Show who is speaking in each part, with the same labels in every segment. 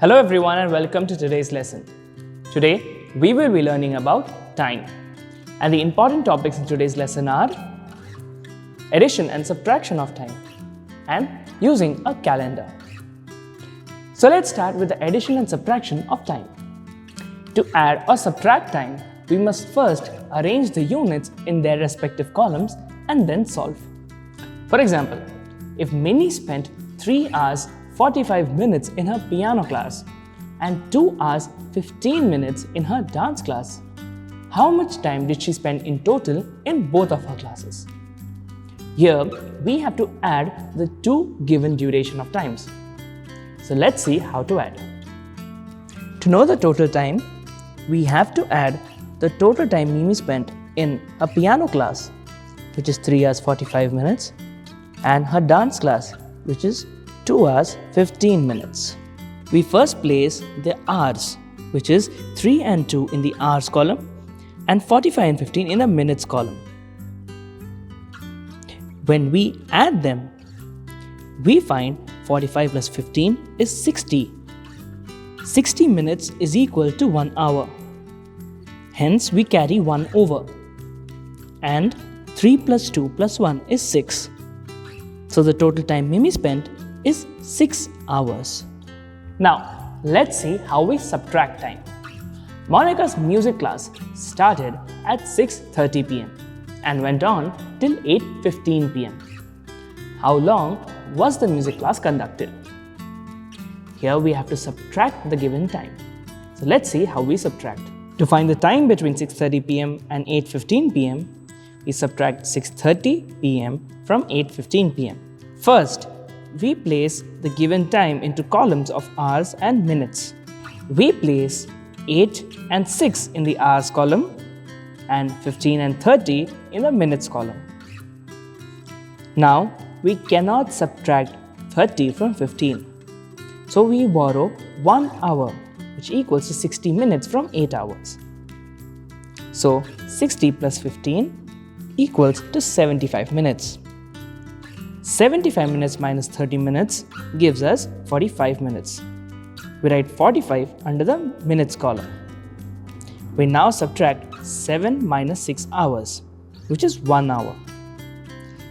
Speaker 1: Hello everyone and welcome to today's lesson. Today we will be learning about time, and the important topics in today's lesson are addition and subtraction of time and using a calendar. So let's start with the addition and subtraction of time. To add or subtract time, we must first arrange the units in their respective columns and then solve. For example, if Minnie spent 3 hours 45 minutes in her piano class and 2 hours 15 minutes in her dance class, how much time did she spend in total in both of her classes? Here, we have to add the two given duration of times. So let's see how to add. To know the total time, we have to add the total time Mimi spent in a piano class, which is 3 hours 45 minutes, and her dance class, which is 2 hours 15 minutes. We first place the hours, which is 3 and 2 in the hours column and 45 and 15 in the minutes column. When we add them, we find 45 plus 15 is 60. 60 minutes is equal to 1 hour. Hence, we carry 1 over. And 3 plus 2 plus 1 is 6. So the total time Mimi spent is 6 hours. Now, let's see how we subtract time. Monica's music class started at 6:30 p.m. and went on till 8:15 p.m. How long was the music class conducted? Here we have to subtract the given time. So let's see how we subtract. To find the time between 6:30 p.m. and 8:15 p.m., we subtract 6:30 p.m. from 8:15 p.m. First, we place the given time into columns of hours and minutes. We place 8 and 6 in the hours column and 15 and 30 in the minutes column. Now, we cannot subtract 30 from 15. So we borrow 1 hour, which equals to 60 minutes from 8 hours. So 60 plus 15 equals to 75 minutes. 75 minutes minus 30 minutes gives us 45 minutes. We write 45 under the minutes column. We now subtract 7 minus 6 hours, which is 1 hour.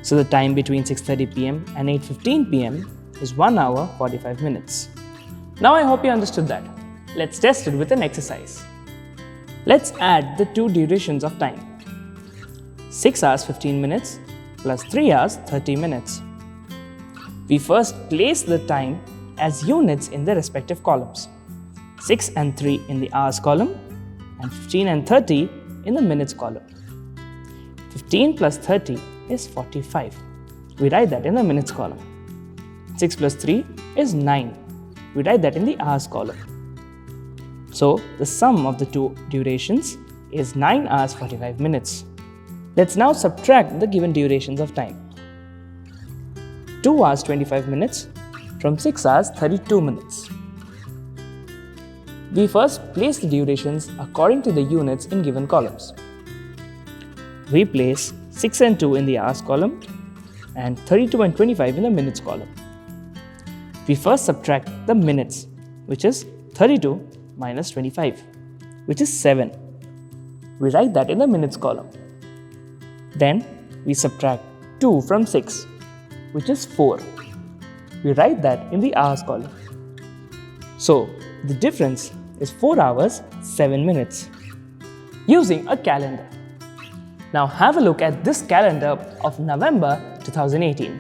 Speaker 1: So the time between 6:30 p.m. and 8:15 p.m. is 1 hour 45 minutes. Now I hope you understood that. Let's test it with an exercise. Let's add the two durations of time. 6 hours 15 minutes plus 3 hours 30 minutes. We first place the time as units in the respective columns. 6 and 3 in the hours column and 15 and 30 in the minutes column. 15 plus 30 is 45. We write that in the minutes column. 6 plus 3 is 9. We write that in the hours column. So the sum of the two durations is 9 hours 45 minutes. Let's now subtract the given durations of time. 2 hours 25 minutes from 6 hours 32 minutes. We first place the durations according to the units in given columns. We place 6 and 2 in the hours column and 32 and 25 in the minutes column. We first subtract the minutes, which is 32 minus 25, which is 7. We write that in the minutes column. Then we subtract 2 from 6, which is 4. We write that in the hours column. So the difference is 4 hours 7 minutes. Using a calendar. Now have a look at this calendar of November 2018.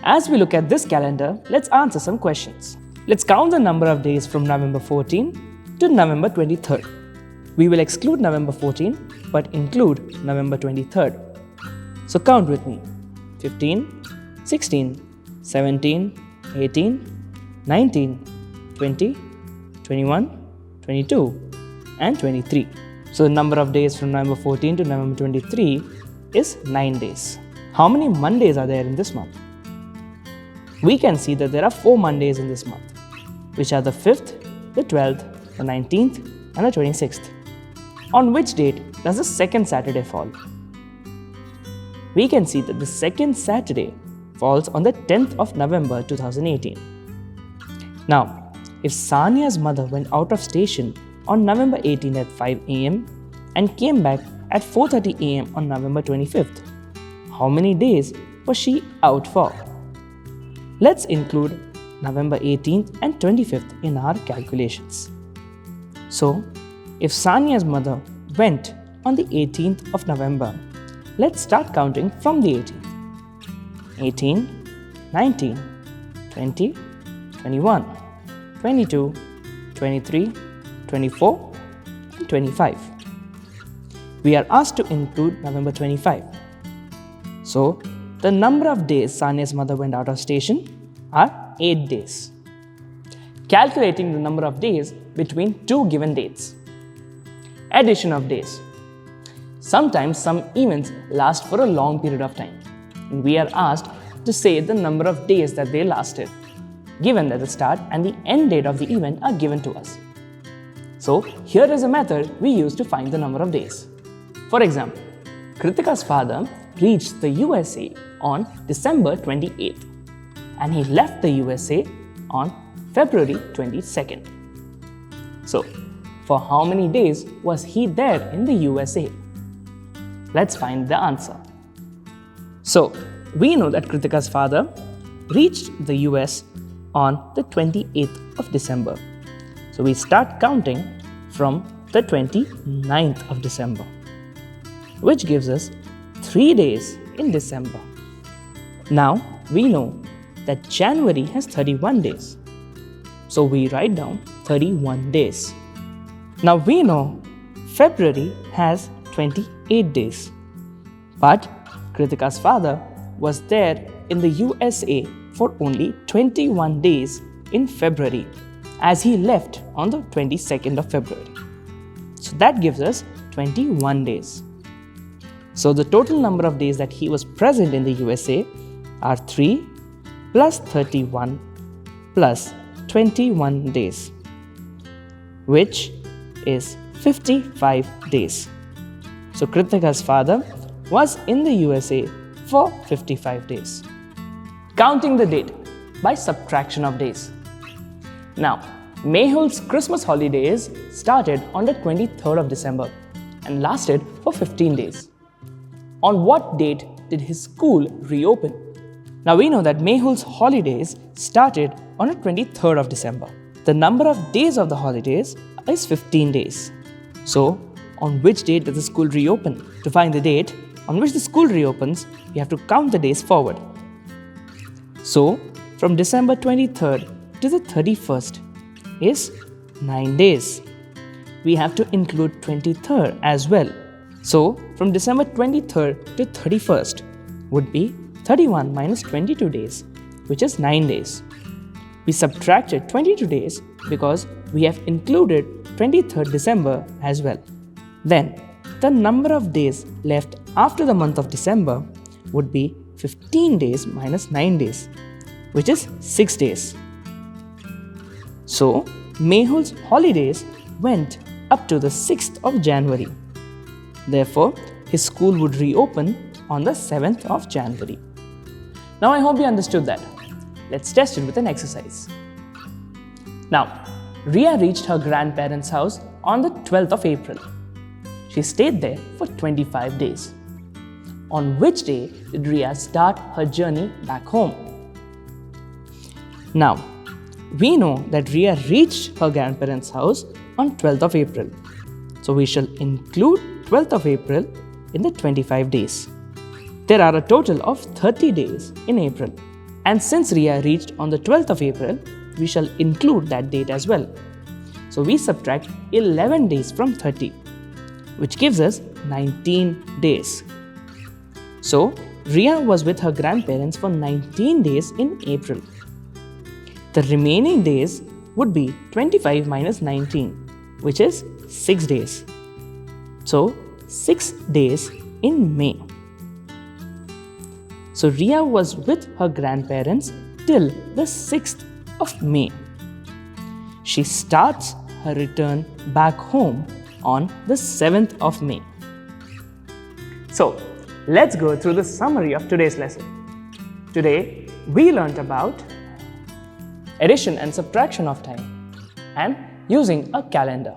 Speaker 1: As we look at this calendar, let's answer some questions. Let's count the number of days from November 14 to November 23rd. We will exclude November 14 but include November 23rd. So count with me. 15, 16, 17, 18, 19, 20, 21, 22 and 23. So the number of days from November 14 to November 23 is 9 days. How many Mondays are there in this month? We can see that there are 4 Mondays in this month, which are the 5th, the 12th, the 19th and the 26th. On which date does the second Saturday fall? We can see that the second Saturday falls on the 10th of November 2018. Now, if Sania's mother went out of station on November 18 at 5 am and came back at 4:30 am on November 25th, how many days was she out for? Let's include November 18th and 25th in our calculations. So, if Sania's mother went on the 18th of November, let's start counting from the 18th. 18, 19, 20, 21, 22, 23, 24, and 25. We are asked to include November 25. So, the number of days Sania's mother went out of station are 8 days. Calculating the number of days between two given dates. Addition of days. Sometimes some events last for a long period of time, and we are asked to say the number of days that they lasted, given that the start and the end date of the event are given to us. So, here is a method we use to find the number of days. For example, Kritika's father reached the USA on December 28th, and he left the USA on February 22nd. So, for how many days was he there in the USA? Let's find the answer. So, we know that Kritika's father reached the US on the 28th of December. So, we start counting from the 29th of December, which gives us 3 days in December. Now, we know that January has 31 days. So, we write down 31 days. Now, we know February has 28 days. But Kritika's father was there in the USA for only 21 days in February, as he left on the 22nd of February. So that gives us 21 days. So the total number of days that he was present in the USA are 3 plus 31 plus 21 days, which is 55 days. So Kritika's father was in the USA for 55 days. Counting the date by subtraction of days. Now, Mehul's Christmas holidays started on the 23rd of December and lasted for 15 days. On what date did his school reopen? Now we know that Mehul's holidays started on the 23rd of December. The number of days of the holidays is 15 days. So, on which date does the school reopen? To find the date on which the school reopens, we have to count the days forward. So, from December 23rd to the 31st is 9 days. We have to include 23rd as well. So, from December 23rd to 31st would be 31 minus 22 days, which is 9 days. We subtracted 22 days because we have included 23rd December as well. Then, the number of days left after the month of December would be 15 days minus 9 days, which is 6 days. So, Mehul's holidays went up to the 6th of January. Therefore, his school would reopen on the 7th of January. Now, I hope you understood that. Let's test it with an exercise. Now, Ria reached her grandparents' house on the 12th of April. She stayed there for 25 days. On which day did Ria start her journey back home? Now, we know that Ria reached her grandparents' house on 12th of April. So we shall include 12th of April in the 25 days. There are a total of 30 days in April. And since Ria reached on the 12th of April, we shall include that date as well. So we subtract 11 days from 30, which gives us 19 days. So Ria was with her grandparents for 19 days in April. The remaining days would be 25 minus 19, which is 6 days. So 6 days in May. So Ria was with her grandparents till the 6th of May. She starts her return back home on the 7th of May. So, let's go through the summary of today's lesson. Today, we learnt about addition and subtraction of time, and using a calendar.